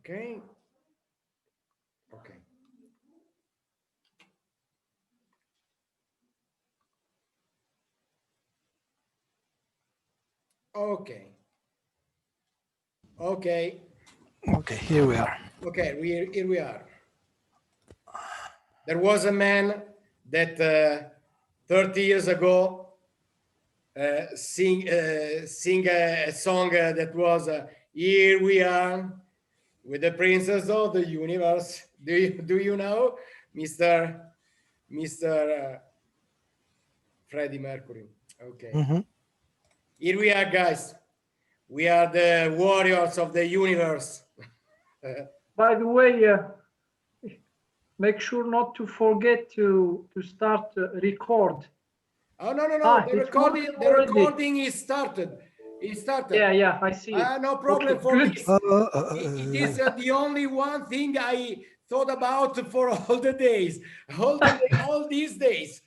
Okay. Okay. Okay. Okay. Okay, here we are. Okay, here we are. There was a man that 30 years ago sing a song that was "Here We Are with the Princess of the Universe." Do you know, Mr. Freddie Mercury? Okay. Mhm. Here we are, guys. We are the warriors of the universe. By the way, make sure not to forget to start record. Oh no. The it's recording working already. is started. It started. Yeah, I see it. No problem Okay, for good. this. It is the only one thing I thought about for all the days, all these days.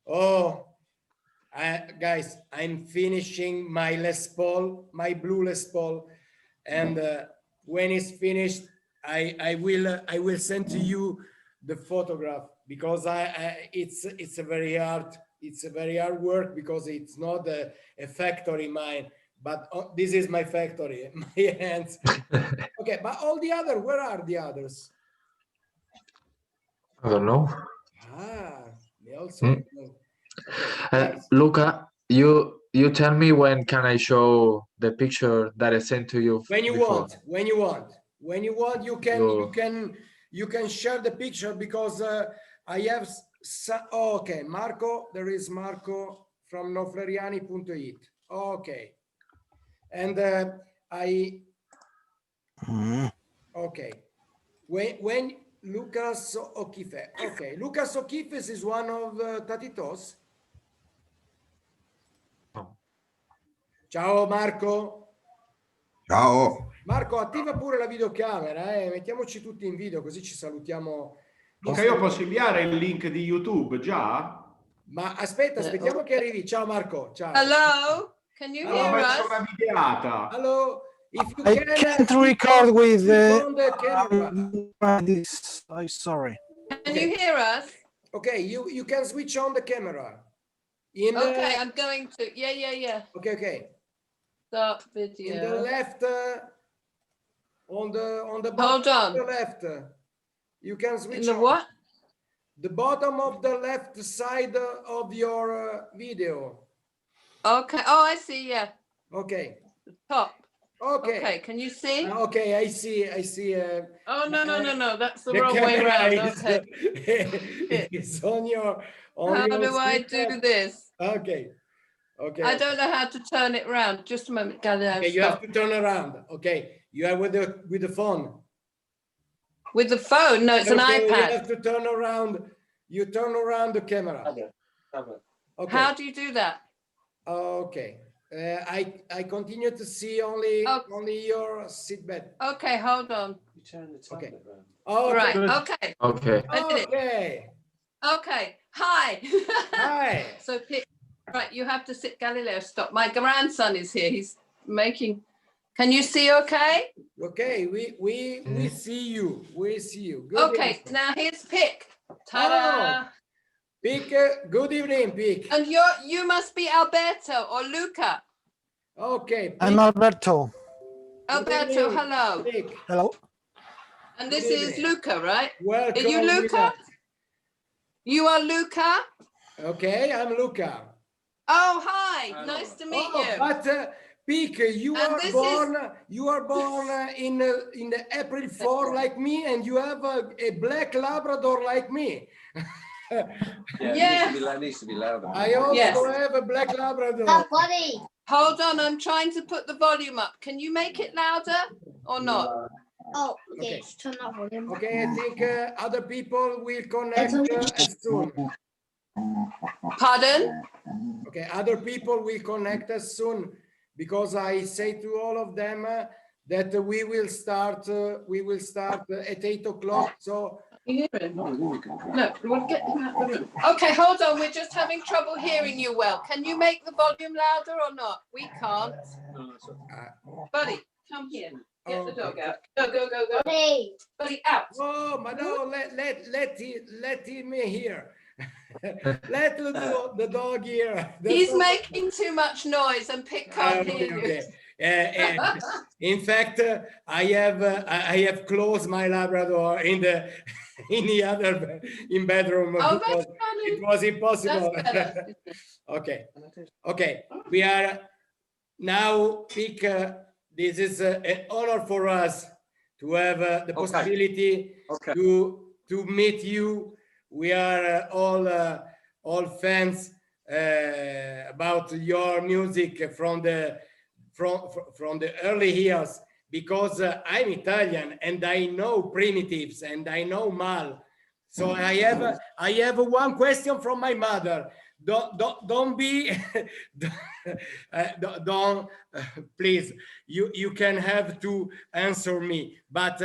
Oh, guys, I'm finishing my Les Paul, my blue Les Paul, and when it's finished, I will send to you the photograph, because it's a very hard work, because it's not a factory mine, but this is my factory, my hands. Okay, but all the other, where are the others? I don't know. They also. Okay. Luca, you tell me when can I show the picture that I sent to you When you before. want, you can share the picture, because I have okay, Marco, there is Marco from nofleriani.it. Okay, and okay, when Lucas O'Keefe. Okay, Lucas O'Keefe is one of Tatitos. Ciao Marco. Ciao. Marco, attiva pure la videocamera, mettiamoci tutti in video, così ci salutiamo. Ok, io posso inviare il link di YouTube già? Ma aspettiamo che arrivi. Ciao Marco, ciao. Hello, can you hear Ho us? messo una videata. Hello, if you I can can't record with on the camera. this. I'm sorry. Can you hear us? Okay, you can switch on the camera. Okay, I'm going to. Yeah. Okay. Start video. In the left, on the bottom Hold on. of the left, you can switch In the on. what? The bottom of the left side of your video. Okay. Oh, I see. Yeah. Okay. Top. Okay. Okay. Can you see? Okay, I see. Oh no. That's the The wrong way camera around. is, Okay. it's on your. How do I do this? Okay. I don't know how to turn it round. Just a moment, Galileo. Okay, you have to turn around. Okay, you are with the phone. With the phone? No, it's an Okay, you iPad. have to turn around. You turn around the camera. Okay. How do you do that? Okay. I continue to see only your seatbelt. Okay, hold on. You turn the tablet round. Oh, Right. okay. Okay. Okay. I did it. Okay. Hi. Hi. So pick. Right, you have to sit. Galileo, stop. My grandson is here. He's making. Can you see? Okay. Okay. We see you. We see you. Good Okay. evening. Now here's Pick. Ta-da. Pick. Good evening, Pick. And you must be Alberto or Luca. Okay. Pick. I'm Alberto. Alberto, hello. Pick. Hello. And this Good is evening. Luca, right? Welcome. Are you Luca? You are Luca? Okay, I'm Luca. Oh, hi. Nice to meet you. But Pick, you And are this born in the April 4 like me, and you have a black Labrador like me. Yeah. It needs to be louder. I also Yes. have a black Labrador. Hold on, I'm trying to put the volume up. Can you make it louder or not? Oh, Okay. yes, turn that volume. Okay, I think other people will connect soon. Pardon? Okay, other people will connect us soon, because I say to all of them that we will start at 8 o'clock. So You hear him? No, we'll get him out the room. Okay, hold on. We're just having trouble hearing you well. Can you make the volume louder or not? We can't. Buddy, come here. Get the dog Okay. out. Go, go, go, go. Hey. Buddy, out. Oh, but no, let him here. Let the dog here. He's making too much noise and Pick can't hear you. Okay. In fact, I have closed my Labrador in the other bedroom Oh, because that's funny. it was impossible. That's better. Okay. We are now, Pick. This is an honor for us to have the possibility to meet you. We are all fans about your music from the early years, because I'm Italian and I know Primitives and I know Mal. So I have one question from my mother. Don't be don't please, you can have to answer me, but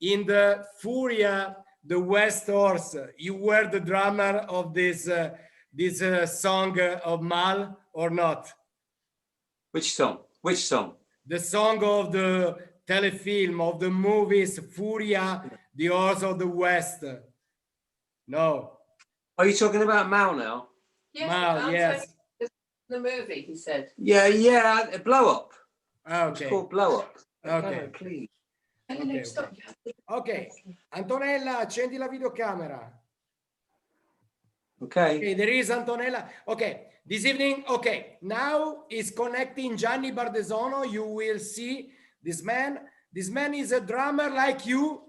in the Furia, the West Horse, you were the drummer of this song of Mal or not? Which song? Which song? The song of the telefilm, of the movies Furia, the Horse of the West. No. Are you talking about Mal now? Yes, Mal, yes. The movie, he said. Yeah, Blow Up. Okay. It's called Blow Up. Okay. Please. Okay. Ok, Antonella, accendi la videocamera. Okay, there is Antonella. Okay, this evening, okay, now is connecting Gianni Bardesono. You will see this man. This man is a drummer like you.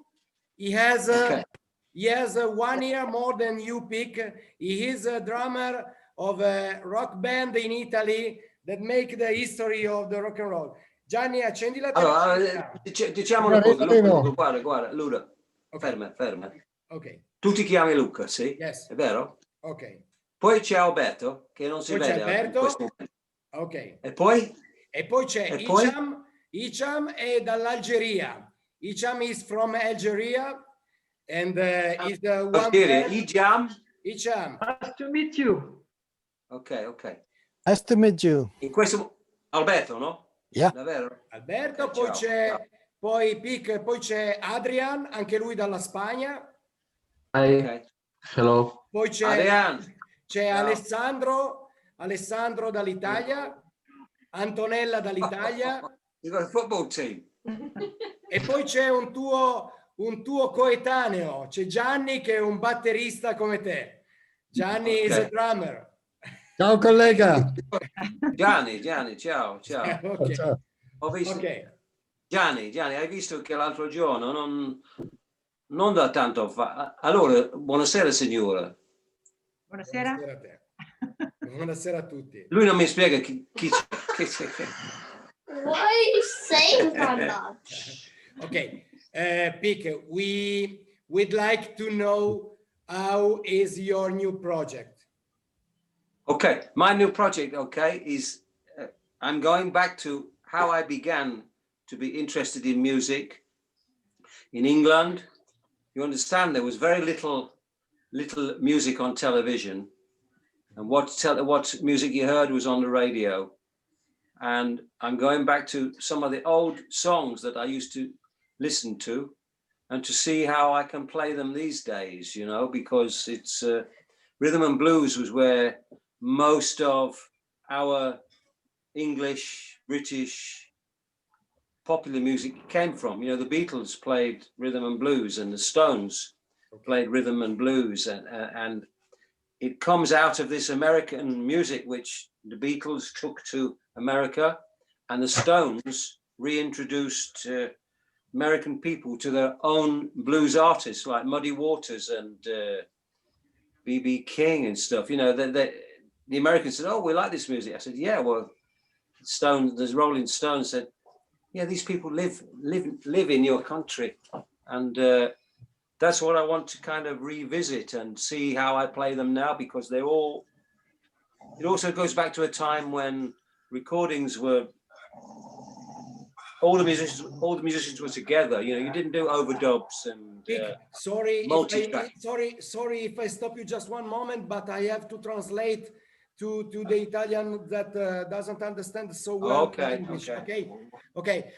He has 1 year more than you, Pick. He is a drummer of a rock band in Italy that make the history of the rock and roll. Gianni, accendi la Allora, diciamo una cosa, guarda, Luca, okay. ferma. Ok. Tu ti chiami Luca, sì? Yes. È vero? Ok. Poi c'è Alberto, che non si Poi c'è vede Alberto. in questo momento. Ok. E poi? E poi c'è Hicham. Hicham è dall'Algeria. Hicham is from Algeria and is the one. Hicham. Nice to meet you. Ok. Nice to meet you. In questo Alberto, no? Yeah. Davvero? Alberto, Okay, poi ciao. c'è Pick, poi c'è Adrian, anche lui dalla Spagna. Hi. Ok. Hello. Poi c'è Adrian. Alessandro dall'Italia, Antonella dall'Italia. You got a football team. E poi c'è un tuo coetaneo, c'è Gianni che è un batterista come te. Gianni is a drummer. Ciao collega. Gianni, ciao. Okay. Ciao. Ho visto. Ok. Gianni, hai visto che l'altro giorno non da tanto fa. Allora, buonasera signora. Buonasera. Buonasera a te. Buonasera a tutti. Lui non mi spiega chi c'è. Why are you saying that much? Okay, Pick, we'd like to know how is your new project? Okay, my new project, is I'm going back to how I began to be interested in music in England. You understand, there was very little music on television, and what music you heard was on the radio. And I'm going back to some of the old songs that I used to listen to, and to see how I can play them these days, because it's rhythm and blues was where most of our English, British popular music came from. The Beatles played rhythm and blues, and the Stones played rhythm and blues, and it comes out of this American music which the Beatles took to America, and the Stones reintroduced American people to their own blues artists like Muddy Waters and B.B. King and stuff. The Americans said, "Oh, we like this music." I said, "Yeah, well, the Rolling Stones said, yeah, these people live in your country," and that's what I want to kind of revisit and see how I play them now, because it also goes back to a time when recordings were, all the musicians were together. You didn't do overdubs and Sorry multi-track. Sorry if I stop you just one moment, but I have to translate to the Italian that doesn't understand so well Okay, English. okay. Okay.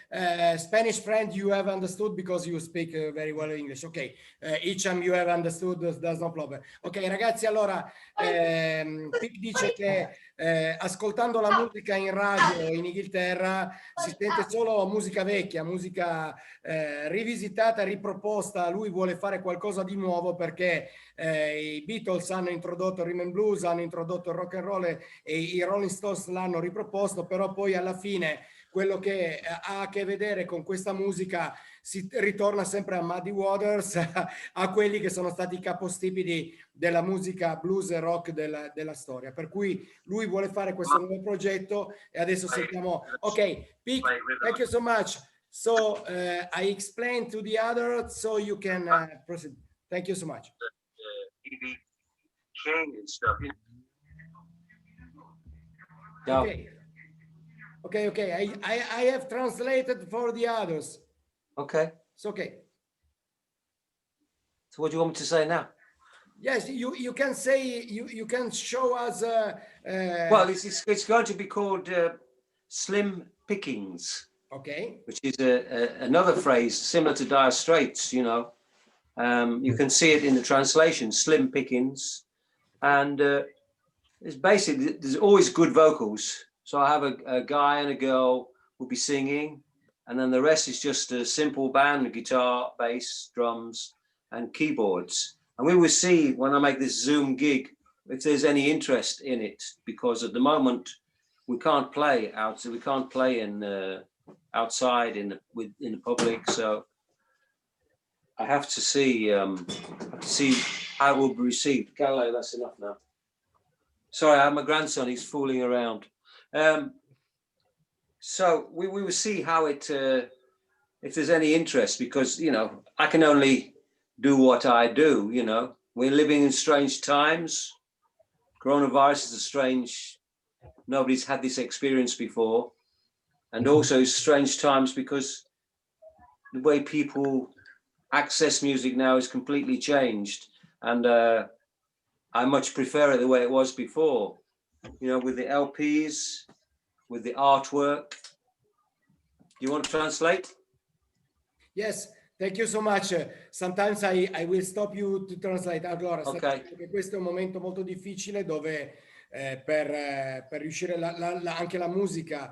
Spanish friend, you have understood because you speak very well English. Ok, Icham, you have understood, there's no problem. Ok, ragazzi, allora Pic dice che ascoltando la musica in radio in Inghilterra si sente solo musica vecchia, musica rivisitata, riproposta. Lui vuole fare qualcosa di nuovo perché i Beatles hanno introdotto il rhythm and blues, hanno introdotto il rock and roll e i Rolling Stones l'hanno riproposto, però poi alla fine quello che ha a che vedere con questa musica si ritorna sempre a Muddy Waters, a quelli che sono stati i capostipiti della musica blues e rock della storia. Per cui lui vuole fare questo nuovo progetto e adesso sentiamo. Ok, Pic, thank you so much. So I explained to the other so you can proceed. Thank you so much. Okay. I have translated for the others. Okay. It's okay. So what do you want me to say now? Yes, you can say, you can show us. Well, it's going to be called slim pickings. Okay. Which is another phrase similar to dire straits, you know. You can see it in the translation, slim pickings. And it's basically, there's always good vocals. So I have a guy and a girl will be singing, and then the rest is just a simple band, guitar, bass, drums, and keyboards. And we will see when I make this Zoom gig if there's any interest in it, because at the moment we can't play outside. We can't play in outside in the public. So I have to see how it will be received. Galileo, that's enough now. Sorry, I have my grandson. He's fooling around. So we will see how it if there's any interest, because you know I can only do what I do. You know, we're living in strange times. Coronavirus is a strange. Nobody's had this experience before, and also strange times because the way people access music now is completely changed, and I much prefer it the way it was before. You know, with the LPs, with the artwork. You want to translate? Yes, thank you so much. Sometimes I will stop you to translate. Allora, okay. Perché questo è un momento molto difficile dove per riuscire anche la musica,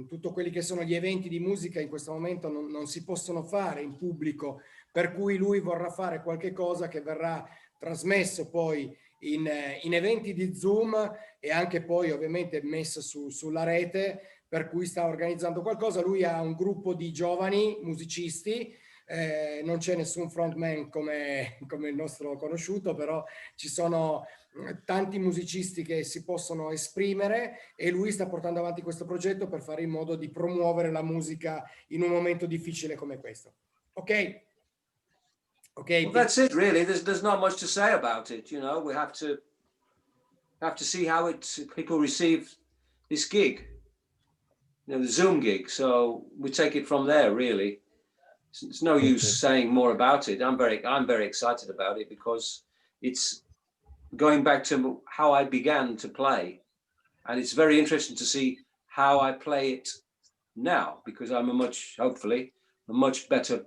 tutto quelli che sono gli eventi di musica in questo momento non si possono fare in pubblico, per cui lui vorrà fare qualche cosa che verrà trasmesso poi in eventi di Zoom e anche poi ovviamente messo sulla rete, per cui sta organizzando qualcosa. Lui ha un gruppo di giovani musicisti, non c'è nessun frontman come il nostro conosciuto, però ci sono tanti musicisti che si possono esprimere e lui sta portando avanti questo progetto per fare in modo di promuovere la musica in un momento difficile come questo. Ok? Okay, well, that's it really. There's not much to say about it. You know, we have to see how people receive this gig, you know, the Zoom gig. So we take it from there. Really, it's no use saying more about it. I'm very excited about it because it's going back to how I began to play, and it's very interesting to see how I play it now, because I'm hopefully a much better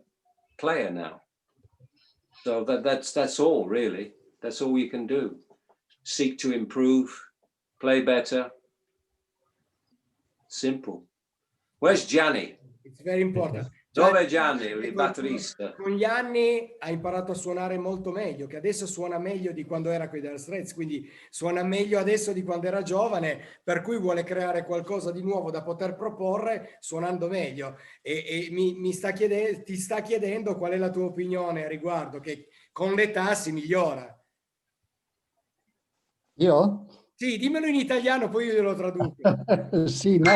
player now. So that's all really. That's all you can do. Seek to improve, play better. Simple. Where's Gianni? It's very important. Dove Gianni, il batterista? Con gli anni ha imparato a suonare molto meglio, che adesso suona meglio di quando era con i dIRE sTRAITS, quindi suona meglio adesso di quando era giovane, per cui vuole creare qualcosa di nuovo da poter proporre suonando meglio. E ti sta chiedendo qual è la tua opinione a riguardo, che con l'età si migliora. Io? Sì, dimmelo in italiano, poi io glielo traduco. Sì, no,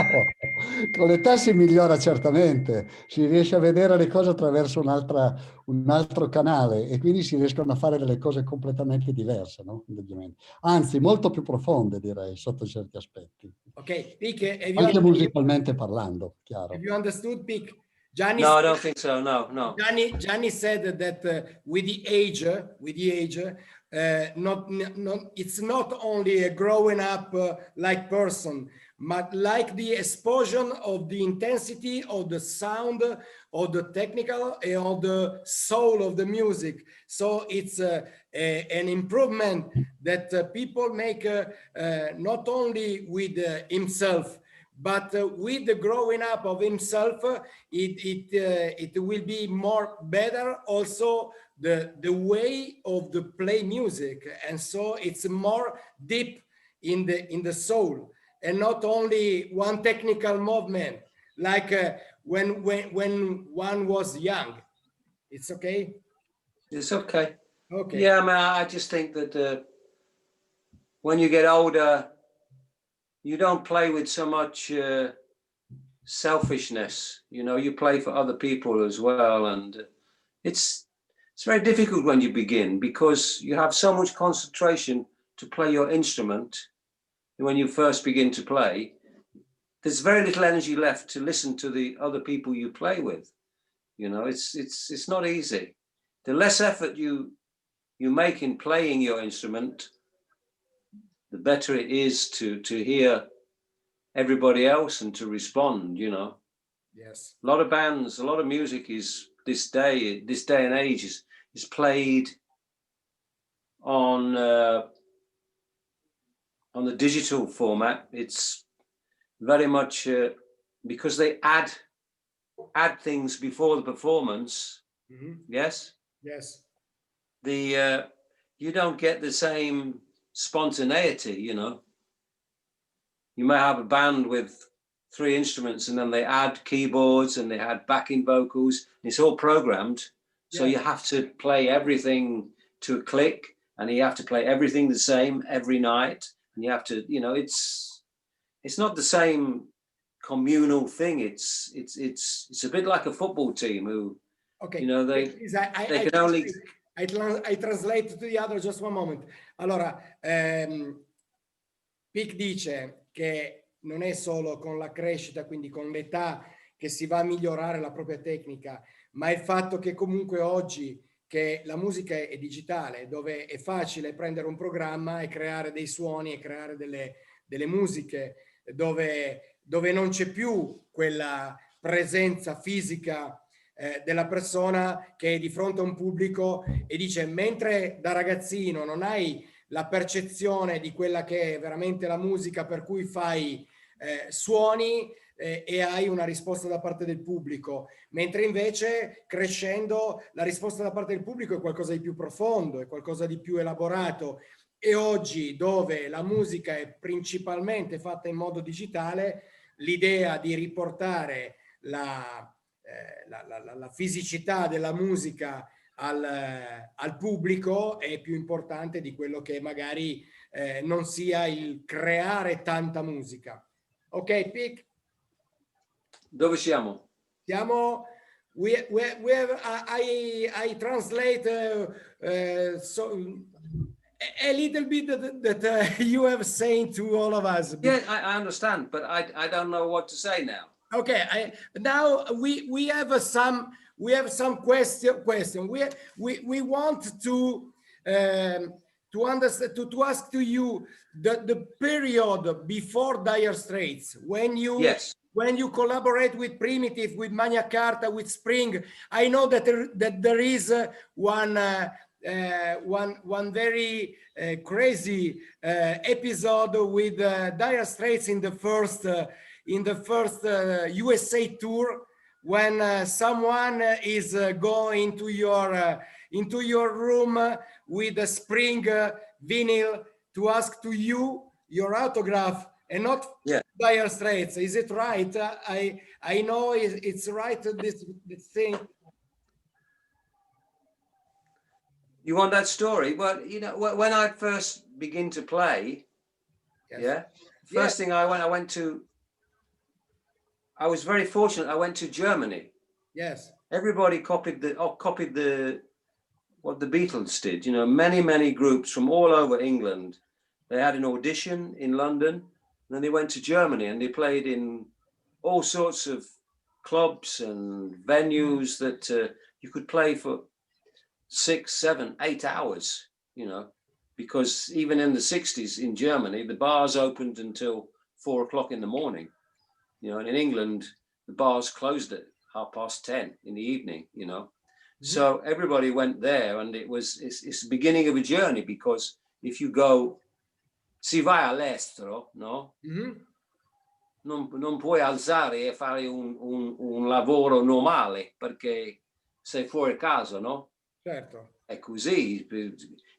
con l'età si migliora certamente, si riesce a vedere le cose attraverso un altro canale e quindi si riescono a fare delle cose completamente diverse, no? Anzi, molto più profonde direi, sotto certi aspetti. Ok, Pic, anche musicalmente parlando, chiaro. Have you understood, Pic? Gianni, no, I don't think so. No. Gianni said that with the age, it's not only a growing up like person, but like the explosion of the intensity of the sound, of the technical, and of the soul of the music. So it's an improvement that people make not only with himself, but with the growing up of himself, it will be more better also the way of the play music, and so it's more deep in the soul, and not only one technical movement like when one was young. It's okay. It's okay. Okay. Yeah, I mean, I just think that when you get older, you don't play with so much selfishness. You know, you play for other people as well, and it's very difficult when you begin because you have so much concentration to play your instrument. And when you first begin to play, there's very little energy left to listen to the other people you play with. You know, it's not easy. The less effort you make in playing your instrument, the better it is to hear everybody else and to respond, you know. Yes. A lot of bands, a lot of music is this day and age is played on the digital format. It's very much because they add things before the performance. Yes. Yes. You don't get the same spontaneity, you know. You may have a band with 3 instruments and then they add keyboards and they add backing vocals. It's all programmed. So you have to play everything to a click, and you have to play everything the same every night. And you have to, you know, it's not the same communal thing. It's a bit like a football team who, okay, you know, they can only. I translate to the other, just one moment. Allora, Pic dice che non è solo con la crescita, quindi con l'età, che si va a migliorare la propria tecnica, ma il fatto che comunque oggi che la musica è digitale, dove è facile prendere un programma e creare dei suoni e creare delle musiche, dove non c'è più quella presenza fisica della persona che è di fronte a un pubblico e dice, mentre da ragazzino non hai la percezione di quella che è veramente la musica, per cui fai suoni e hai una risposta da parte del pubblico, mentre invece crescendo la risposta da parte del pubblico è qualcosa di più profondo, è qualcosa di più elaborato. E oggi, dove la musica è principalmente fatta in modo digitale, l'idea di riportare la fisicità della musica al pubblico è più importante di quello che magari non sia il creare tanta musica. Ok, Pic? Dove siamo? Siamo... I translate so a little bit that you have saying to all of us. Yeah, I understand, but I don't know what to say now. Okay, now we have some question. We want to understand, to ask to you the period before Dire Straits, when you when you collaborate with Primitive, with Magna Carta, with Spring. I know that there is one very crazy episode with Dire Straits in the first USA tour, when someone is going into your room with a Spring vinyl to ask to you your autograph, and not Dire Straits. Is it right? I know it's right, this thing. You want that story? Well, you know, when I first begin to play, first thing I was very fortunate. I went to Germany. Yes. Everybody copied what the Beatles did. You know, many groups from all over England. They had an audition in London, and then they went to Germany and they played in all sorts of clubs and venues that you could play for 6, 7, 8 hours. You know, because even in the 60s in Germany, the bars opened until 4 o'clock in the morning, you know, and in England, the bars closed at 10:30 in the evening, you know. So everybody went there, and it's the beginning of a journey, because if you go, si vai all'estero, no? Non puoi alzare e fare un lavoro normale, perché sei fuori casa, no? Certo. È così,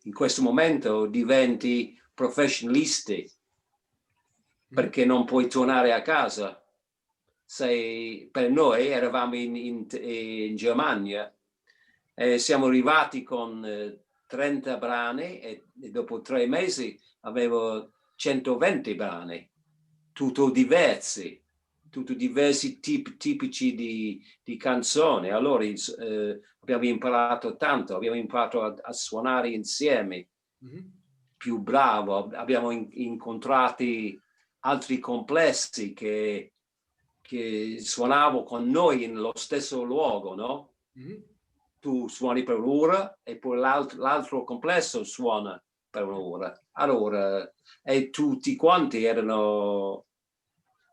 in questo momento diventi professionisti, perché non puoi tornare a casa. Per noi eravamo in Germania, siamo arrivati con 30 brani e dopo 3 mesi avevo 120 brani, tutto diversi tipici di canzoni. Allora abbiamo imparato tanto, abbiamo imparato a suonare insieme, più bravo, abbiamo incontrati altri complessi che suonavo con noi nello stesso luogo, no? Tu suoni per un'ora e poi l'altro complesso suona per un'ora. Allora, e tutti quanti erano,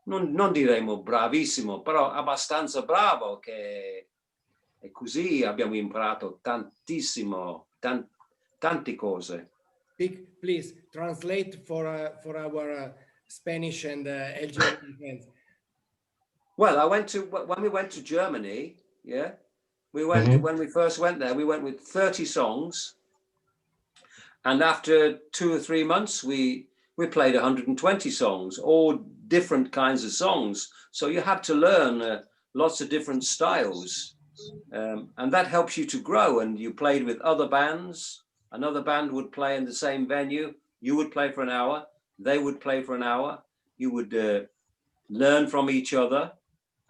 non diremo bravissimo, però abbastanza bravo, che e così abbiamo imparato tantissimo, tante cose. Please translate for our Spanish and Algerian friends. Well, when we went to Germany, yeah, when we first went there, we went with 30 songs. And after 2 or 3 months, we played 120 songs, all different kinds of songs. So you have to learn lots of different styles. And that helps you to grow. And you played with other bands. Another band would play in the same venue. You would play for an hour. They would play for an hour. You would learn from each other.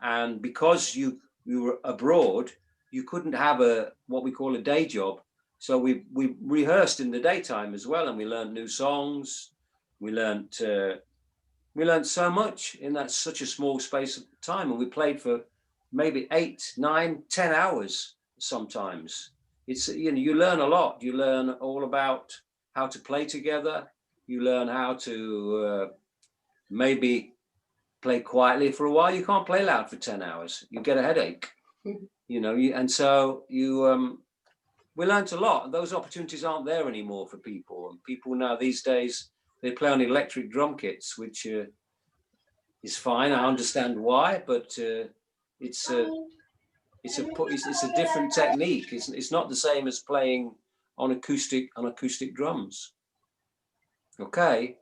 And because you were abroad, you couldn't have what we call a day job. So we rehearsed in the daytime as well, and we learned new songs. We learned so much in such a small space of time, and we played for maybe 8, 9, 10 hours sometimes. It's, you know, you learn a lot. You learn all about how to play together. You learn how to maybe play quietly for a while. You can't play loud for 10 hours. You get a headache, you know. We learned a lot. Those opportunities aren't there anymore for people. And people now these days, they play on electric drum kits, which is fine. I understand why, but it's a different technique. It's not the same as playing on acoustic drums. Okay.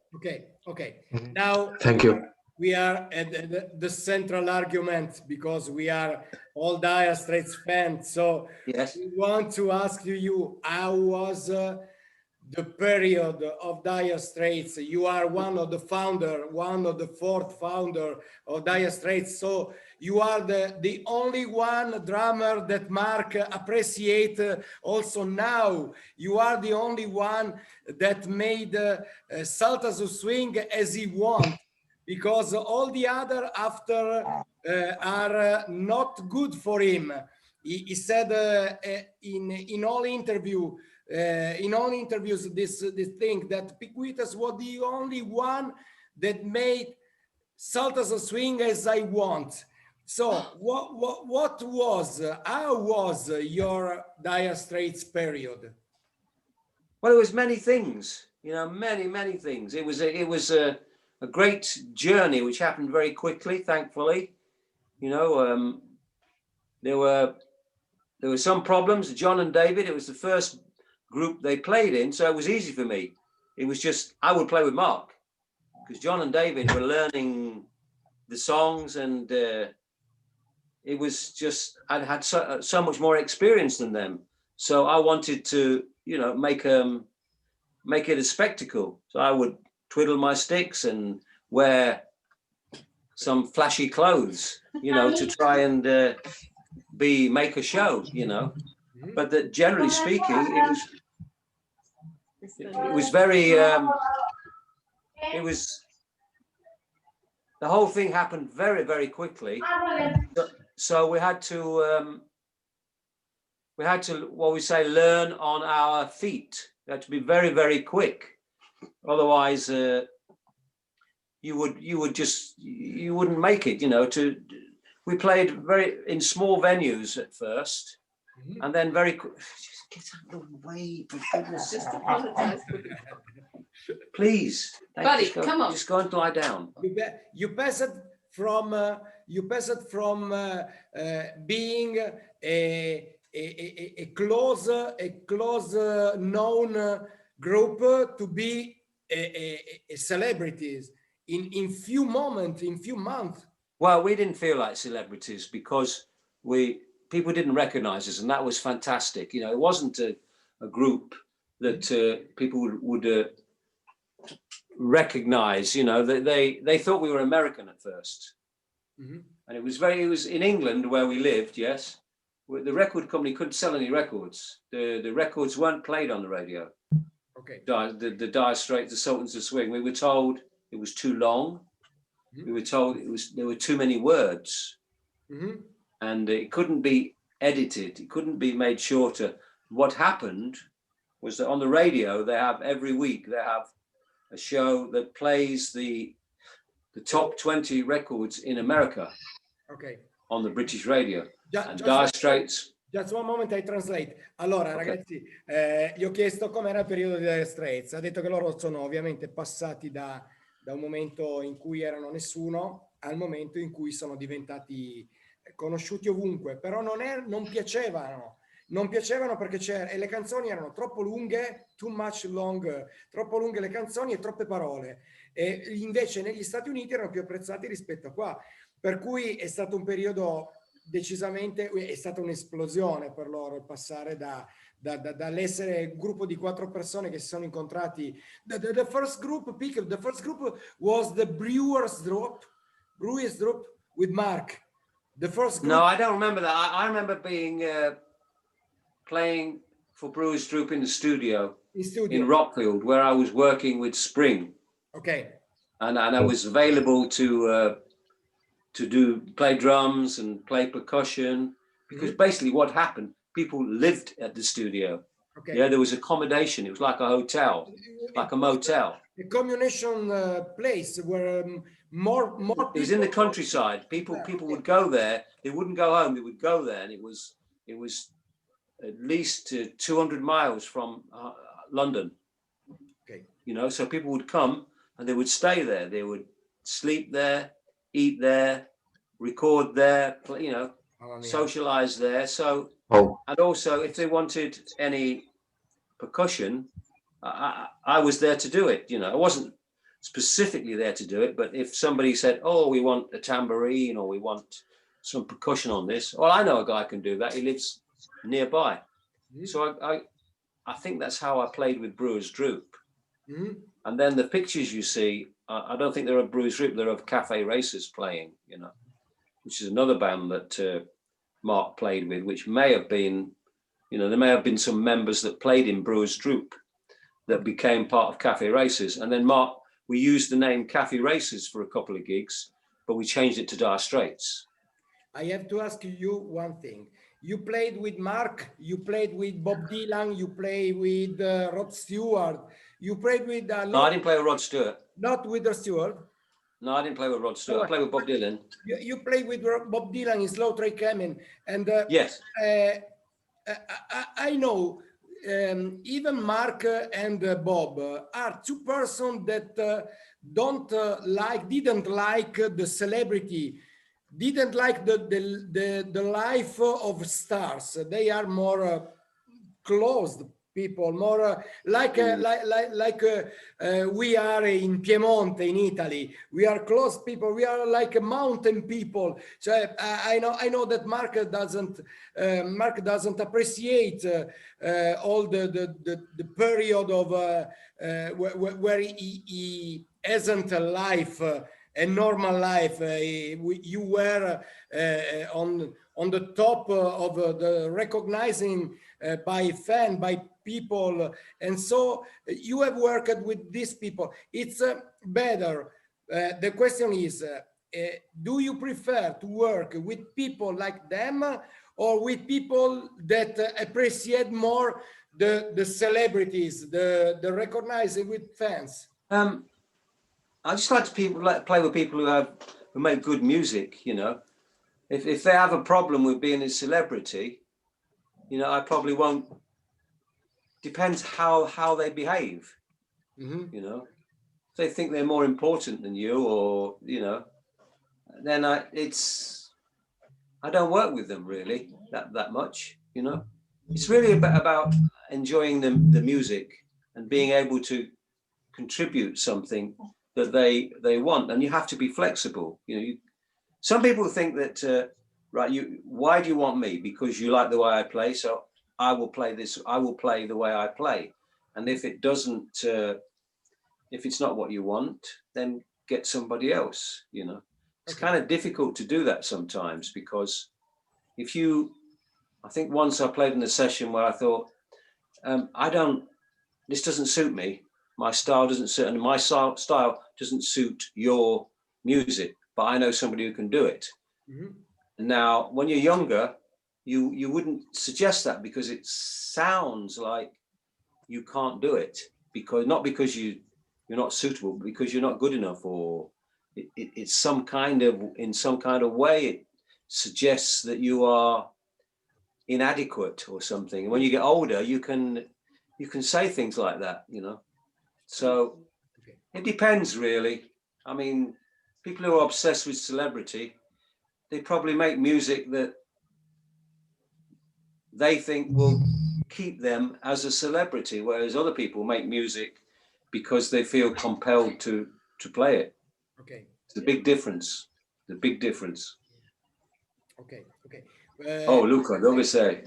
Okay. Now, Thank you. We are at the central argument, because we are all Dire Straits fans. So yes, we want to ask you, how was the period of Dire Straits? You are one of the 4th founder of Dire Straits. So you are the only one drummer that Mark appreciate also now. You are the only one that made Saltas of Swing as he wants, because all the other after are not good for him. He said in all interviews this thing, that Piquitas was the only one that made Saltas of Swing as I want. So how was your Dire Straits period? well, it was many things, you know, many things. It was a great journey, which happened very quickly, thankfully. You know, there were some problems. John and David, it was the first group they played in, so it was easy for me. It was just, I would play with Mark, because John and David were learning the songs, and it was just, I'd had so much more experience than them. So I wanted to, you know, make it a spectacle. So I would twiddle my sticks and wear some flashy clothes, you know, to try and make a show, you know. But that, generally speaking, it was very the whole thing happened very, very quickly. So we had to what we say, learn on our feet. You had to be very, very quick. Otherwise, you wouldn't make it. You know, we played in small venues at first, and then very quick. Just get out of the way, for goodness. Just apologize. Please, Buddy, come on. Just go and lie down. You passed from being a close known group to be a celebrities in few moments, in few months. Well, we didn't feel like celebrities because people didn't recognize us, and that was fantastic. You know, it wasn't a group that people would recognize. You know, they thought we were American at first. And it was in England where we lived. Yes, the record company couldn't sell any records. The records weren't played on the radio. Okay. The Dire Straits, the Sultans of Swing. We were told it was too long. We were told there were too many words, and it couldn't be edited. It couldn't be made shorter. What happened was that on the radio, every week they have a show that plays the top 20 records in America. Okay. On the British radio. And Dire Straits. Just one moment, I translate. Allora, ragazzi, gli ho chiesto com'era il periodo di Dire Straits. Ha detto che loro sono ovviamente passati da un momento in cui erano nessuno al momento in cui sono diventati conosciuti ovunque, però non piacevano. Non piacevano perché le canzoni erano troppo lunghe, too much long, troppo lunghe le canzoni e troppe parole. E invece negli Stati Uniti erano più apprezzati rispetto a qua. Per cui è stato un periodo decisamente, è stata un'esplosione per loro passare dall'essere un gruppo di 4 persone che si sono incontrati. The first group was the Brewers Group with Mark. The first group. No, I don't remember that. I remember being playing for Brewers Group in the studio in Rockfield, where I was working with Spring. Okay. And I was available to play drums and play percussion, because basically what happened, people lived at the studio. Okay. Yeah, there was accommodation. It was like a hotel, like a motel. A communation place where more people. It was in the countryside. People would go there. They wouldn't go home. They would go there, and it was at least 200 miles from London. Okay. You know, so people would come and they would stay there. They would sleep there, eat there, record there, you know, socialize there. So, and also if they wanted any percussion, I was there to do it. You know, I wasn't specifically there to do it, but if somebody said, oh, we want a tambourine or we want some percussion on this, well, I know a guy can do that. He lives nearby. So I think that's how I played with Brewers Group. And then the pictures you see, I don't think they're of Brewers Group, they're of Cafe Racers playing, you know, which is another band that Mark played with, which may have been, you know, there may have been some members that played in Brewers Group that became part of Cafe Racers. And then Mark, we used the name Cafe Racers for a couple of gigs, but we changed it to Dire Straits. I have to ask you one thing. You played with Mark, you played with Bob Dylan, you played with Rod Stewart, you played with... No, I didn't play with Rod Stewart. Not with Rod Stewart? No, I didn't play with Rod Stewart. I played with Bob Dylan. You played with Bob Dylan in Slow Train Coming. And yes. I know even Mark and Bob are two persons that didn't like the celebrity, didn't like the life of stars. They are more closed people, more like we are in Piedmont in Italy. We are close people. We are like mountain people. So I know that Mark doesn't appreciate all the period of where he hasn't a life. A normal life. You were on the top of the recognizing by people, and so you have worked with these people. It's better. The question is, do you prefer to work with people like them or with people that appreciate more the celebrities, the recognizing with fans? I just like to play with people who make good music. You know, if they have a problem with being a celebrity, you know, I probably won't. Depends how they behave. You know, if they think they're more important than you, or you know, then I don't work with them really that much. You know, it's really about enjoying the music and being able to contribute something that they want, and you have to be flexible. You know, some people think that right, why do you want me? Because you like the way I play, so I will play this. I will play the way I play, and if it doesn't, if it's not what you want, then get somebody else. You know, it's kind of difficult to do that sometimes, because I think once I played in a session where I thought, this doesn't suit me. My style doesn't suit, and my style doesn't suit your music, but I know somebody who can do it. Now, when you're younger, you wouldn't suggest that, because it sounds like you can't do it, not because you're not suitable, but because you're not good enough, or it's in some kind of way it suggests that you are inadequate or something. And when you get older, you can say things like that, you know. So it depends, really. I mean, people who are obsessed with celebrity, they probably make music that they think will keep them as a celebrity, whereas other people make music because they feel compelled to play it. It's a big difference. The big difference. Oh, Luca, dove sei?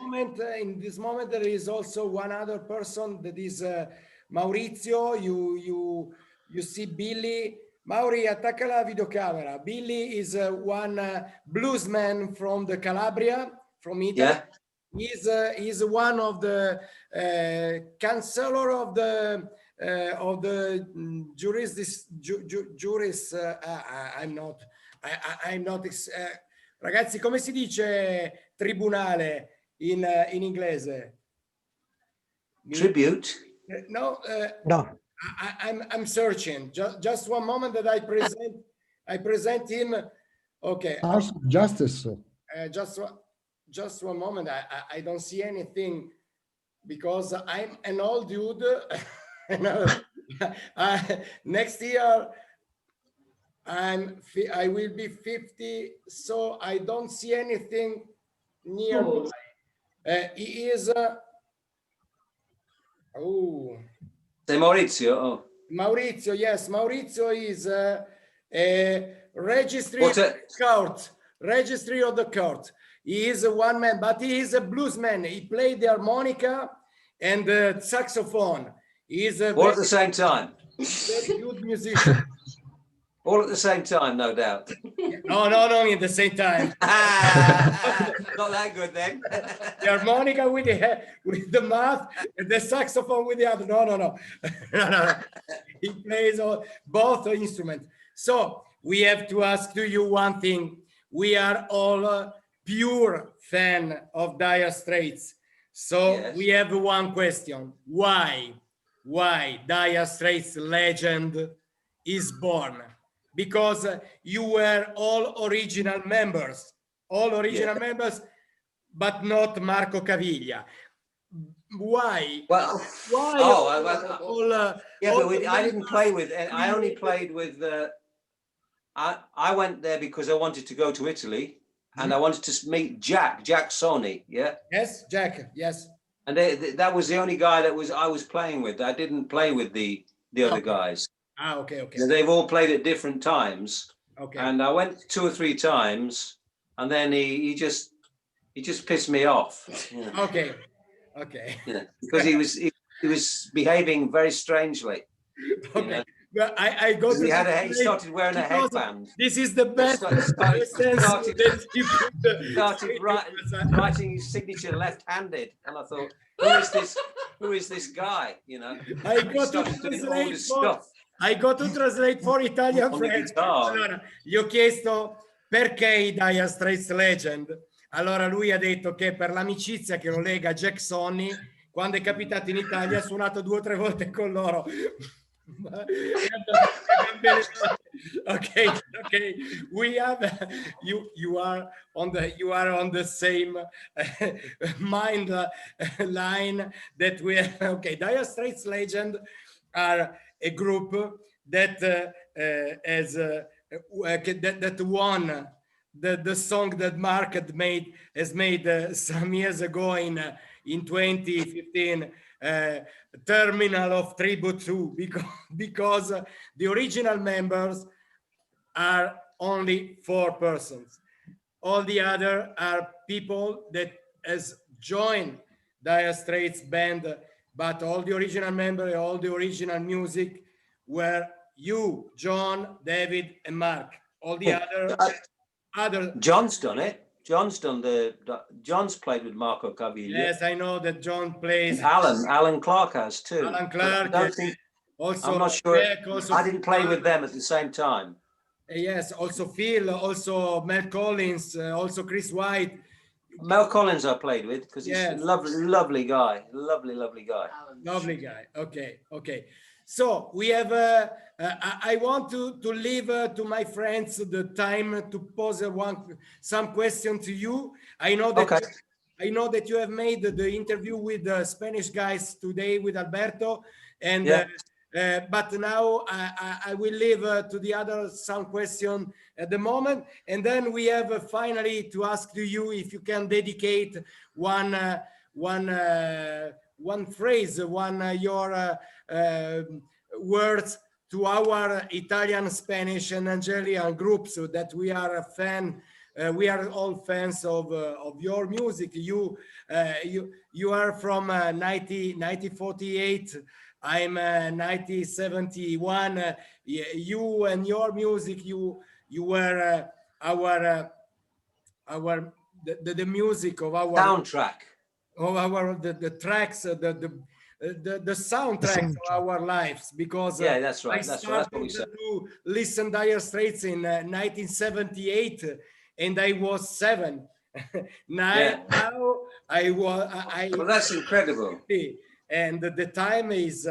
In this moment, there is also one other person that is Maurizio. You see Billy. Mauri, attacca la videocamera. Billy is one bluesman from the Calabria, from Italy. Yeah. He's one of the counselor of the juris. I'm not. Ragazzi, come si dice tribunale in inglese? Tribute? No. No. I'm searching. Just one moment that I present him. Okay. House of Justice. Just one moment. I don't see anything, because I'm an old dude. Next year I will be 50, so I don't see anything near. He is. Say Maurizio. Oh. Maurizio, yes, Maurizio is a registry of the court. He is a one man, but he is a bluesman. He played the harmonica and the saxophone. He is a all at the same time. Very good musician. All at the same time, no doubt. No, at the same time. Not that good then. The harmonica with the mouth, and the saxophone with the other. No. He plays both instruments. So we have to ask to you one thing. We are all pure fan of Dire Straits. So yes. We have one question. Why Dire Straits legend is born? Because you were all original members, but not Marco Caviglia. Why? Well, why? I didn't play with. I only played with. I went there because I wanted to go to Italy, and I wanted to meet Jack Sony. Yeah. Yes, Jack. Yes. And that was the only guy I was playing with. I didn't play with the other guys. Okay. They've all played at different times. Okay. And I went 2 or 3 times, and then he just pissed me off. You know? Okay. Yeah, because he was behaving very strangely. Okay. You know? Well, I go to. He started wearing a headband. This is the best. Started writing his signature left-handed, and I thought, who is this guy? You know. I got to translate for Italian friends. Allora, gli ho chiesto perché i Dire Straits Legend. Allora lui ha detto che per l'amicizia che lo lega a Jack Sonny, quando è capitato in Italia, ha suonato 2 o 3 volte con loro. Okay, okay. We have you are on the same mind line that we have. Okay, Dire Straits Legend are a group that that won the song that Mark has made some years ago in 2015, Terminal of Tribute 2, because the original members are only 4 persons. All the other are people that has joined Dire Straits band, but all the original members, all the original music were you, John, David, and Mark. All the other. John's done it. John's played with Marco Caviglia. Yes, I know that John plays. Alan Clark has too. Alan Clark. Also, I'm not sure. Also I didn't play with them at the same time. Yes, also Phil, also Mel Collins, also Chris White. Mel Collins I played with because he's a lovely guy. Lovely guy. Lovely guy. Okay. So we have, I want to leave to my friends the time to pose some question to you. I know that you have made the interview with the Spanish guys today with Alberto, and but now I will leave to the other some question at the moment, and then we have finally to ask to you if you can dedicate one phrase, your words to our Italian, Spanish, and Nigerian groups, so that we are a fan. We are all fans of your music. You are from 1948. I'm 1971. You and your music. You were the music of our soundtrack. Of our the tracks, the soundtrack of our lives, because that's right. I started to listen Dire Straits in 1978, and I was 7. now I was. Well, that's incredible. And the time is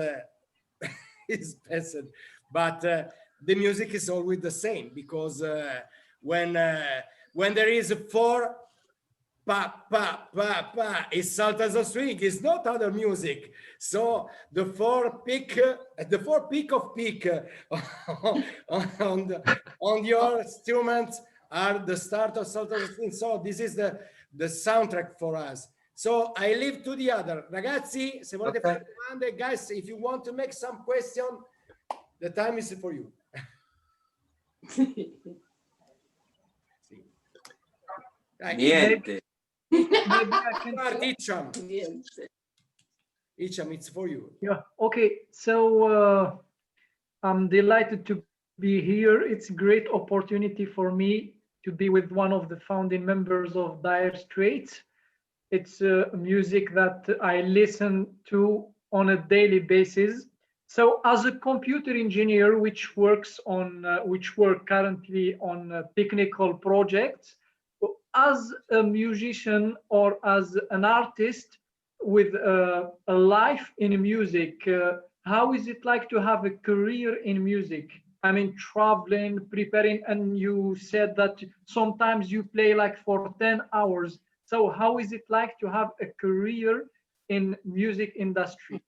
passed, but the music is always the same, because when there is 4 pa pa pa pa, it's saltas a swing. It's not other music. So the 4 pick of pick on your instruments are the start of saltas a swing. So this is the soundtrack for us. So I leave to the other. Ragazzi, se volete fare domande, guys, if you want to make some question, the time is for you. Niente. Icham, it's for you. Yeah. Okay. So I'm delighted to be here. It's a great opportunity for me to be with one of the founding members of Dire Straits. It's music that I listen to on a daily basis. So as a computer engineer, which work currently on technical projects, as a musician or as an artist with a life in music, how is it like to have a career in music? I mean, traveling, preparing, and you said that sometimes you play like for 10 hours. So how is it like to have a career in music industry?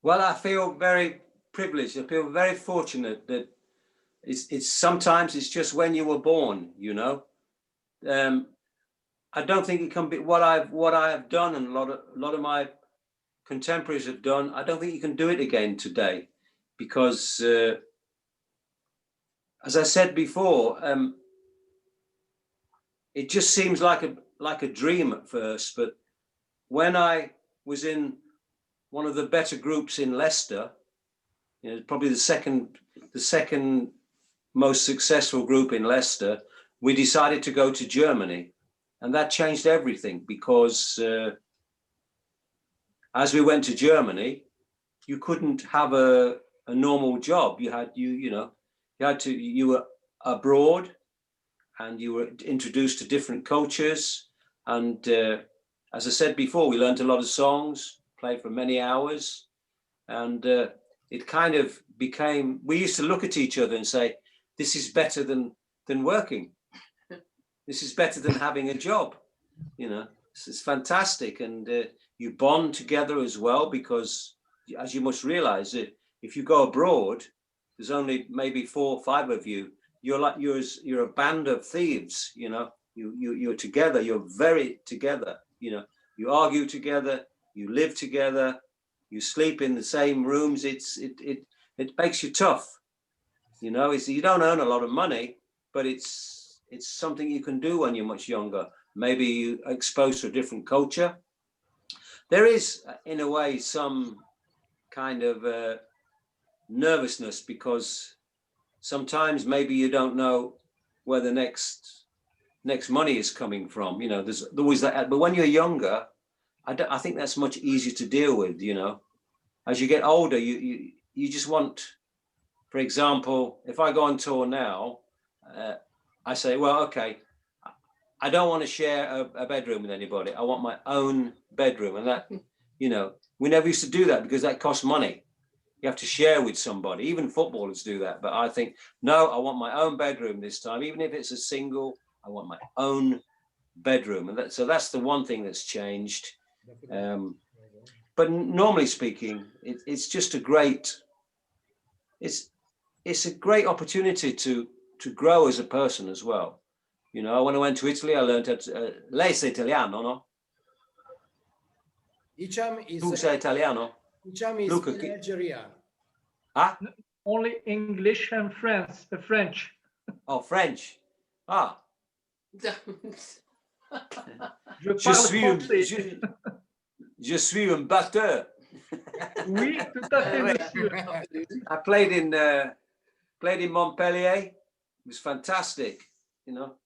Well, I feel very privileged. I feel very fortunate that it's sometimes it's just when you were born, you know. I don't think it can be what I have done, and a lot of my contemporaries have done. I don't think you can do it again today, because as I said before, it just seems like a dream at first. But when I was in one of the better groups in Leicester, you know, probably the second most successful group in Leicester, we decided to go to Germany, and that changed everything, because as we went to Germany, you couldn't have a normal job. You were abroad, and you were introduced to different cultures. And as I said before, we learned a lot of songs. played for many hours, and it kind of became, we used to look at each other and say, this is better than working. This is better than having a job, you know. It's fantastic, and you bond together as well, because as you must realize, if you go abroad, there's only maybe 4 or 5 of you. You're a band of thieves, you know. You're together. You're very together. You know, you argue together. You live together. You sleep in the same rooms. It makes you tough. You know, you don't earn a lot of money, but it's something you can do when you're much younger. Maybe you are exposed to a different culture. There is, in a way, some kind of nervousness, because sometimes maybe you don't know where the next money is coming from. You know, there's always that. But when you're younger, I think that's much easier to deal with. You know, as you get older, you just want, for example, if I go on tour now, I say, well, okay, I don't want to share a bedroom with anybody. I want my own bedroom. And that, you know, we never used to do that because that costs money. You have to share with somebody. Even footballers do that. But I think, no, I want my own bedroom this time. Even if it's a single, I want my own bedroom. And so that's the one thing that's changed. But normally speaking, it's just a great, it's a great opportunity to grow as a person as well. You know, when I went to Italy, I learned that lei sei italiano, no? Hicham is Tu sei italiano? Hicham is Luca, Nigerian. Ah? Only English and French. Oh, French. Ah. Je suis un batteur. Oui, tout à fait, monsieur. I played in Montpellier. It was fantastic, you know.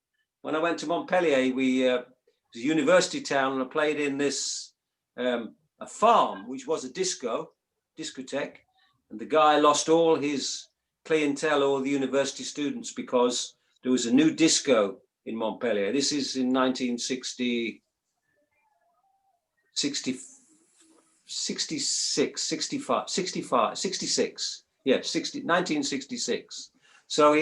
When I went to Montpellier, it was a university town, and I played in this a farm, which was a discotheque, and the guy lost all his clientele, all the university students, because there was a new disco in Montpellier. This is in 1966, 1966. So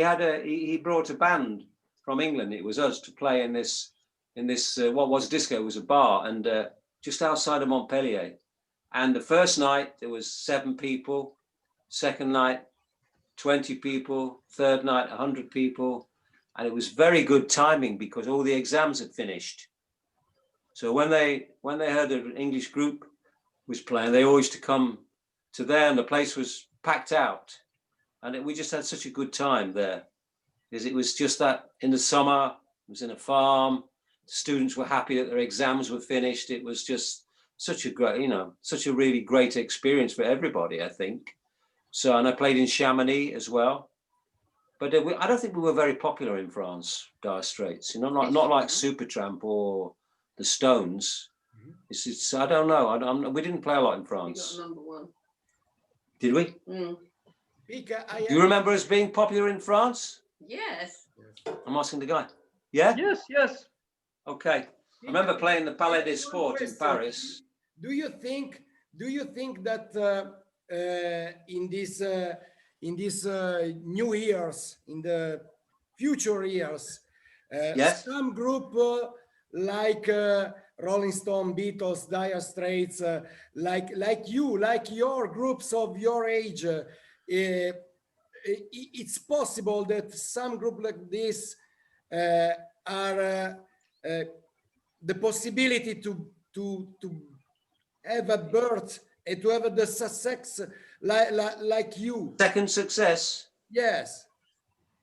he brought a band from England. It was us to play in this what was disco. It was a bar, and just outside of Montpellier. And the first night there was 7 people, second night 20 people, third night 100 people, and it was very good timing because all the exams had finished. So when they heard an English group was playing, they always used to come to there, and the place was packed out, and we just had such a good time there, because it was just that in the summer, it was in a farm, the students were happy that their exams were finished. It was just such a great, you know, such a really great experience for everybody, I think. So, and I played in Chamonix as well, but I don't think we were very popular in France, Dire Straits, you know, not like Supertramp or the Stones. It's I don't know. We didn't play a lot in France. We got #1. Did we? Mm. Do you remember us being popular in France? Yes. I'm asking the guy. Yeah? Yes. Okay. I remember playing the Palais des Sports in Paris. Do you think that in these new years, in the future years, Yes. some group like Rolling Stone, Beatles, Dire Straits, like your groups of your age, it's possible that some group like this are the possibility to have a birth and to have the success like you. Second success. Yes.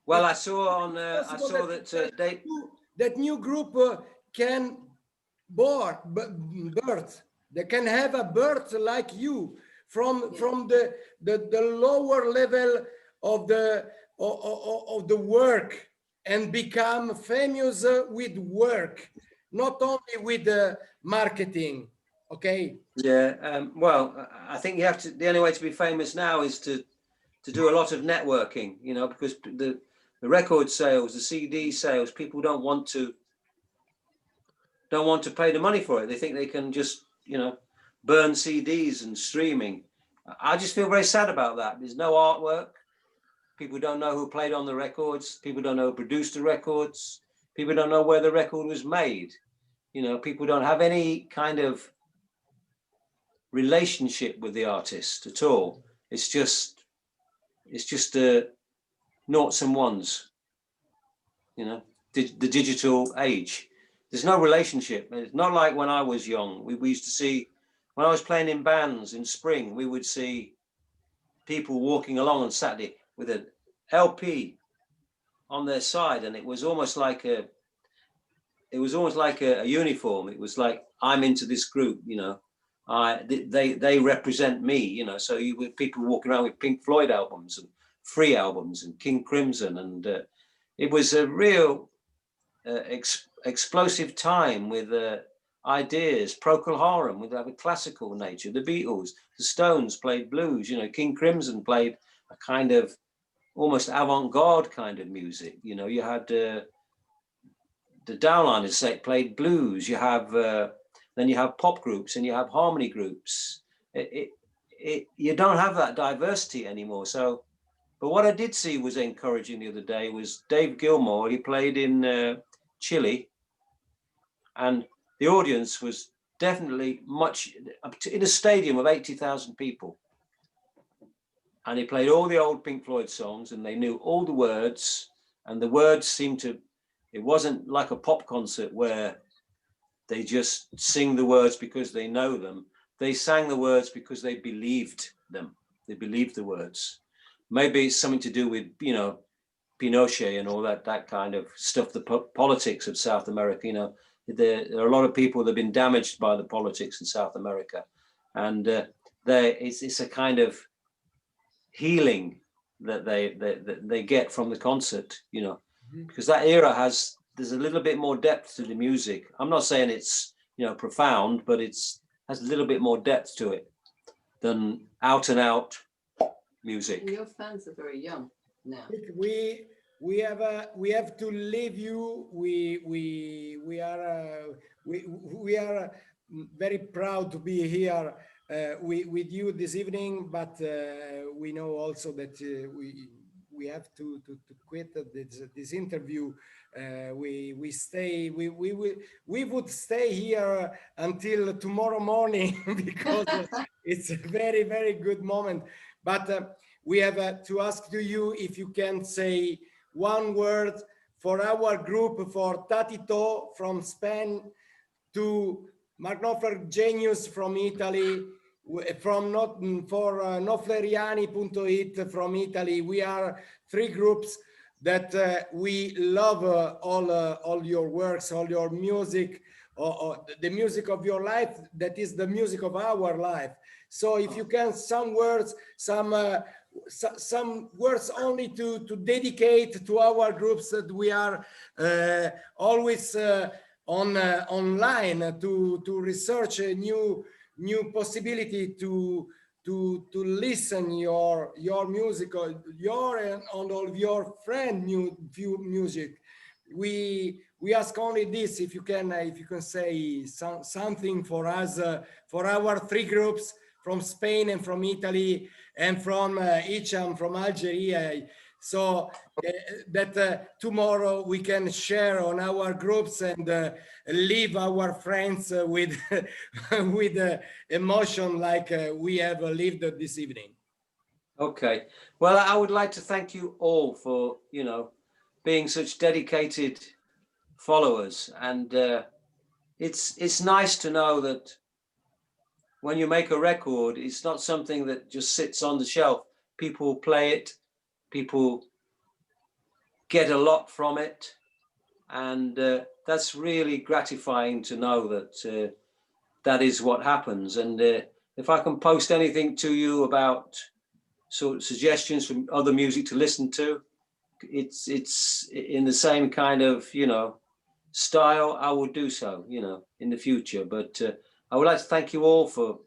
Well, I saw on. I saw that that new group can birth. They can have a birth like you from the lower level of the work and become famous with work, not only with marketing. Okay. Yeah. Well, I think you have to. The only way to be famous now is to do a lot of networking. You know, because the record sales, the CD sales, people don't want to pay the money for it. They think they can just, you know, burn CDs and streaming. I just feel very sad about that. There's no artwork. People don't know who played on the records. People don't know who produced the records. People don't know where the record was made. You know, people don't have any kind of relationship with the artist at all. It's just noughts and ones, you know, the digital age. There's no relationship. It's not like when I was young. We used to see, when I was playing in bands in spring, we would see people walking along on Saturday with an LP on their side, and it was almost like a uniform. It was like, I'm into this group, you know. They represent me, you know. So you were people walking around with Pink Floyd albums and Free albums and King Crimson, and it was a real explosive time with ideas. Procol Harum would have a classical nature. The Beatles, the Stones played blues. You know, King Crimson played a kind of almost avant-garde kind of music. You know, you had the Downliners played blues. You have then you have pop groups and you have harmony groups. You don't have that diversity anymore. So, but what I did see was encouraging the other day was Dave Gilmour. He played in Chile, and the audience was definitely much in a stadium of 80,000 people. And he played all the old Pink Floyd songs, and they knew all the words, and the words seemed to, it wasn't like a pop concert where they just sing the words because they know them. They sang the words because they believed them. They believed the words. Maybe it's something to do with, you know, Pinochet and all that kind of stuff, the politics of South America. You know, there are a lot of people that have been damaged by the politics in South America. And it's a kind of healing that they get from the concert, you know, because that era there's a little bit more depth to the music. I'm not saying it's, you know, profound, but has a little bit more depth to it than out and out music. Your fans are very young now. We have to leave you. We are very proud to be here with you this evening, but we know also that we have to quit this interview. We would stay here until tomorrow morning because it's a very, very good moment. But we have to ask to you if you can say one word for our group, for Tatito from Spain, to Mark Knopfler Genius from Italy, from Nofleriani.it from Italy. We are three groups that we love all your works, all your music, or the music of your life, that is the music of our life. So if you can, some words, some words only to dedicate to our groups that we are always online to research a new possibility to listen your music, your and all of your friend music. We ask only this: if you can say something for us, for our three groups from Spain and from Italy and from Icham from Algeria, so that tomorrow we can share on our groups and leave our friends with with emotion like we have lived this evening. Okay, well, I would like to thank you all for, you know, being such dedicated followers, and it's nice to know that when you make a record, it's not something that just sits on the shelf. People play it, people get a lot from it, and that's really gratifying to know that that is what happens. And if I can post anything to you about sort of suggestions from other music to listen to, it's in the same kind of, you know, style, I will do so, you know, in the future. But I would like to thank you all for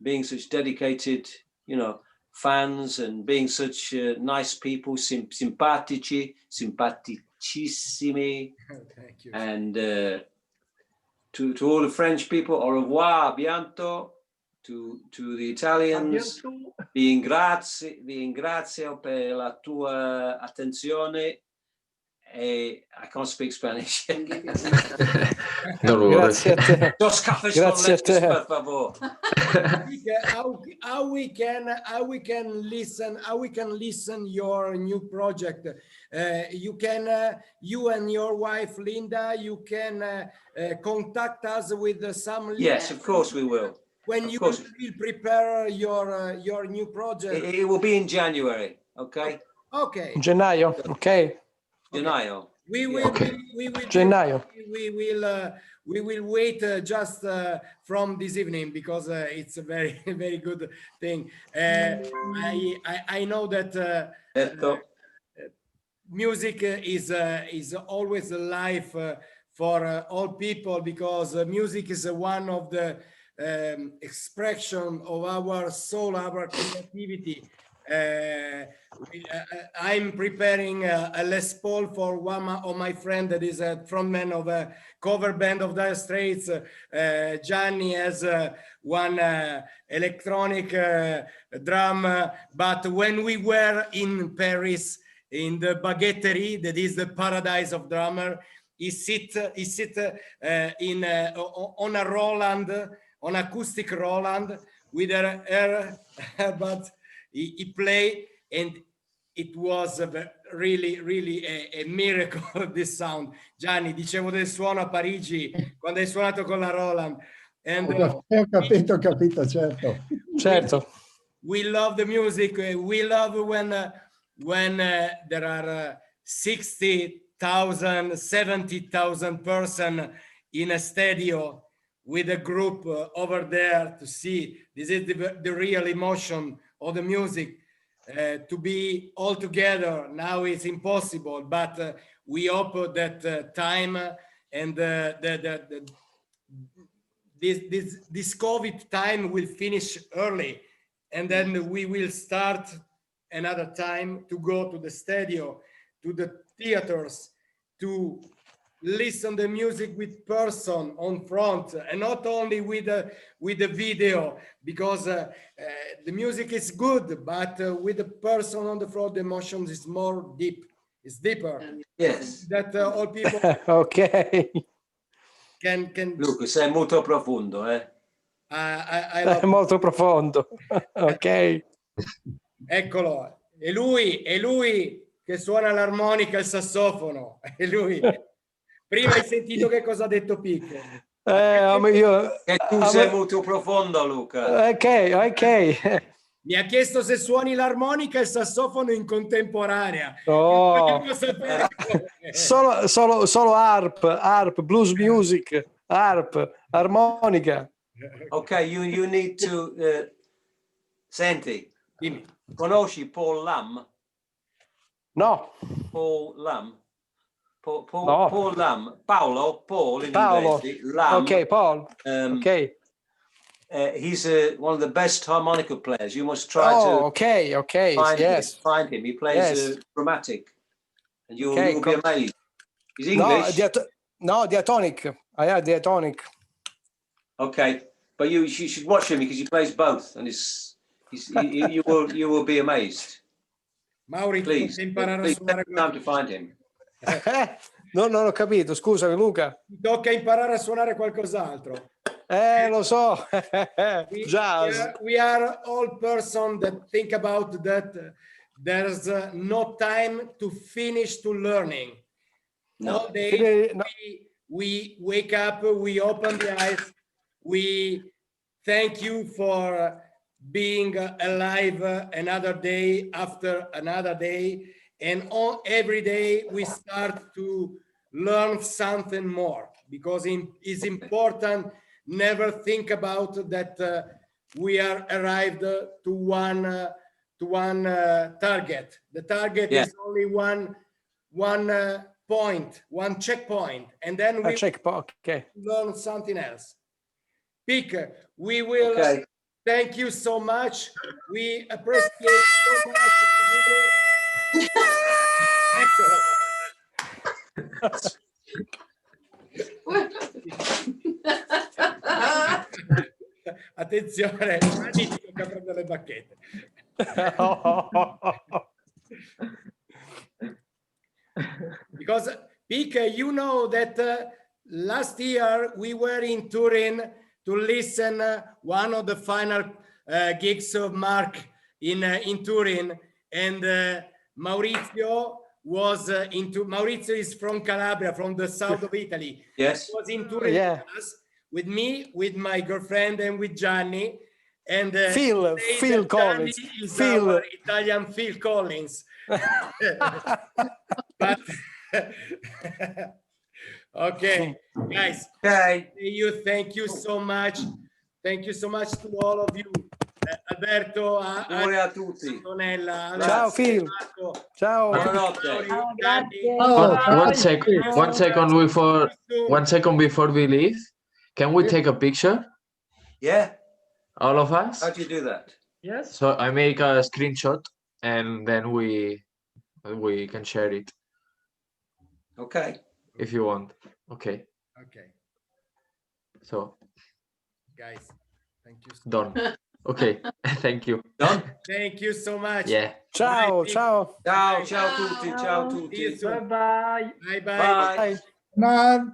being such dedicated, you know, fans, and being such nice people, simpaticissimi. Thank you. And to all the French people, au revoir, bientôt. to the Italians. Vi ringrazio per la tua attenzione. I can't speak Spanish. No worry. Grazie a te. Dos cafés con Grazie a leche, te. per favor. How we can listen your new project. You and your wife Linda, you can contact us with some Yes, of course we will. when Of you course. will prepare your new project. It will be in January, okay? Okay. Gennaio, ok? Gennaio. We will Gennaio. we will wait just from this evening because it's a very very good thing. I know that Ecco. music is always alive for all people because music is one of the expression of our soul, our creativity. I'm preparing a Les Paul for one of my friend that is a frontman of a cover band of Dire Straits. Gianni has one electronic drum, but when we were in Paris in the Baguetterie, that is the paradise of drummer, he sit in on a Roland, on acoustic Roland with her but he play, and it was really a miracle this sound. Gianni, dicevo del suono a Parigi quando hai suonato con la Roland. And Ho capito, certo. Certo. we love the music. We love when there are 60,000, 70,000 person in a stadium with a group over there to see. This is the real emotion of the music. To be all together now is impossible, but we hope that time and this COVID time will finish early, and then we will start another time to go to the stadium, to the theaters, to listen the music with person on front, and not only with the video, because the music is good, but with the person on the front, the emotions is more deep. It's deeper. Yes. That all people Ok. can. Luca, sei molto profondo, eh? I È love. molto profondo. Ok. Eccolo, è lui che suona l'armonica e il sassofono. È lui. Prima hai sentito che cosa ha detto Picco? Io, Che tu sei molto profondo, Luca. ok. Mi ha chiesto se suoni l'armonica e il sassofono in contemporanea. Oh. Voglio sapere Solo harp, blues music, harp, armonica. Ok, you need to... senti, Dimmi. conosci Paul Lam? No. Paul Lam? No. Paul Lam. Paul in Paolo. inglese. Lam. Ok, Paul. Ok. He's one of the best harmonica players. You must try to find him. He plays chromatic, and you'll be amazed. He's English. No, diatonic. I have diatonic. Okay, but you should watch him because he plays both, and you will be amazed. Mauri, please take time to find him. No, non ho capito, scusami Luca. Tocca imparare a suonare qualcos'altro. Lo so. Jazz. We are all person that think about that there's no time to finish to learning. No. All day we wake up, we open the eyes, we thank you for being alive another day after another day, and every day we start to learn something more, because it's important. Never think about that we are arrived to one target. The target is only one point, one checkpoint, and then we learn something else. Pick, we will thank you so much. We appreciate so much. Attenzione, Gianni ti tocca prendere le bacchette. Because Pete, you know that last year we were in Turin to listen one of the final gigs of Mark in Turin, and Maurizio was Maurizio is from Calabria, from the south of Italy. Yes. He was in Turin Yeah. with us, with me, with my girlfriend, and with Gianni. And Phil Collins. Gianni is Phil. our Italian Phil Collins. But okay, guys. Okay. Thank you so much. Thank you so much to all of you. Alberto, Auguri a tutti. Antonella, Ciao Alessio, Phil. Marco, Ciao. Buonanotte. Gianni. One second before we leave, can we take a picture, Yeah. all of us? How do you do that? Yes. So I make a screenshot and then we can share it Okay. if you want. Okay. Okay, So guys, thank you. So done. Okay. Thank you. Done? Thank you so much. Yeah. Ciao, ciao. Ciao, ciao a tutti, ciao a See you tutti. soon. Bye bye. Bye bye. Bye. No.